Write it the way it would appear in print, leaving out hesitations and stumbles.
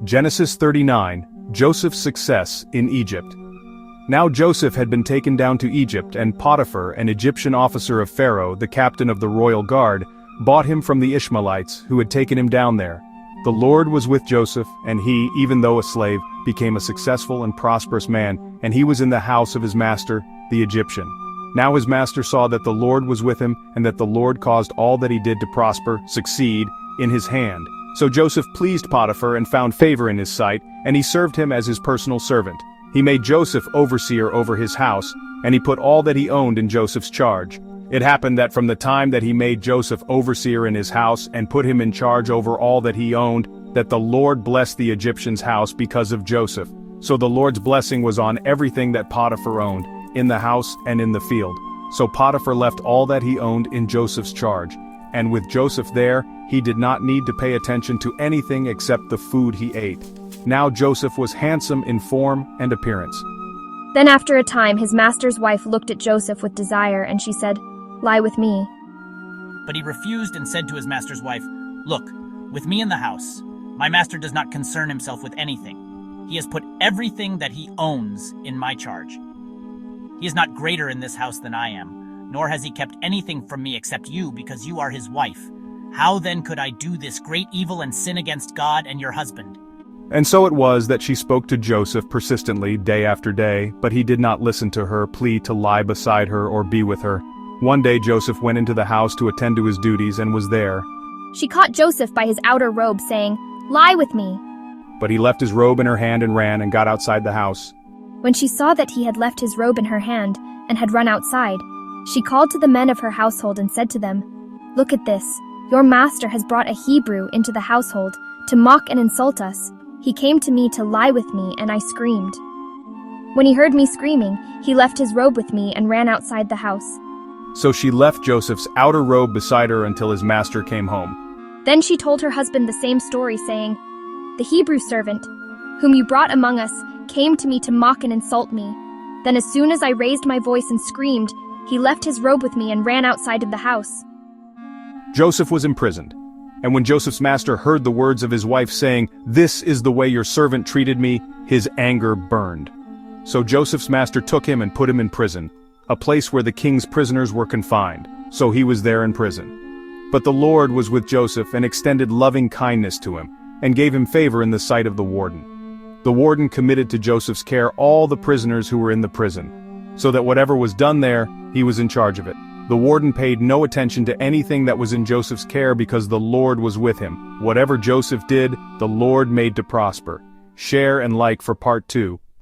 Genesis 39, Joseph's success in Egypt. Now Joseph had been taken down to Egypt, and Potiphar, an Egyptian officer of Pharaoh, the captain of the royal guard, bought him from the Ishmaelites, who had taken him down there. The Lord was with Joseph, and he, even though a slave, became a successful and prosperous man, and he was in the house of his master, the Egyptian. Now his master saw that the Lord was with him, and that the Lord caused all that he did to prosper, succeed, in his hand. So Joseph pleased Potiphar and found favor in his sight, and he served him as his personal servant. He made Joseph overseer over his house, and he put all that he owned in Joseph's charge. It happened that from the time that he made Joseph overseer in his house and put him in charge over all that he owned, that the Lord blessed the Egyptian's house because of Joseph. So the Lord's blessing was on everything that Potiphar owned, in the house and in the field. So Potiphar left all that he owned in Joseph's charge. And with Joseph there, he did not need to pay attention to anything except the food he ate. Now Joseph was handsome in form and appearance. Then after a time his master's wife looked at Joseph with desire, and she said, "Lie with me." But he refused and said to his master's wife, "Look, with me in the house, my master does not concern himself with anything. He has put everything that he owns in my charge. He is not greater in this house than I am, nor has he kept anything from me except you, because you are his wife. How then could I do this great evil and sin against God and your husband?" And so it was that she spoke to Joseph persistently day after day, but he did not listen to her plea to lie beside her or be with her. One day Joseph went into the house to attend to his duties and was there. She caught Joseph by his outer robe, saying, "Lie with me." But he left his robe in her hand and ran and got outside the house. When she saw that he had left his robe in her hand and had run outside, she called to the men of her household and said to them, "Look at this. Your master has brought a Hebrew into the household to mock and insult us. He came to me to lie with me, and I screamed. When he heard me screaming, he left his robe with me and ran outside the house." So she left Joseph's outer robe beside her until his master came home. Then she told her husband the same story, saying, "The Hebrew servant, whom you brought among us, came to me to mock and insult me. Then as soon as I raised my voice and screamed, he left his robe with me and ran outside of the house." Joseph was imprisoned. And when Joseph's master heard the words of his wife saying, "This is the way your servant treated me," his anger burned. So Joseph's master took him and put him in prison, a place where the king's prisoners were confined. So he was there in prison. But the Lord was with Joseph and extended loving kindness to him, and gave him favor in the sight of the warden. The warden committed to Joseph's care all the prisoners who were in the prison, so that whatever was done there, he was in charge of it. The warden paid no attention to anything that was in Joseph's care because the Lord was with him. Whatever Joseph did, the Lord made to prosper. Share and like for part 2.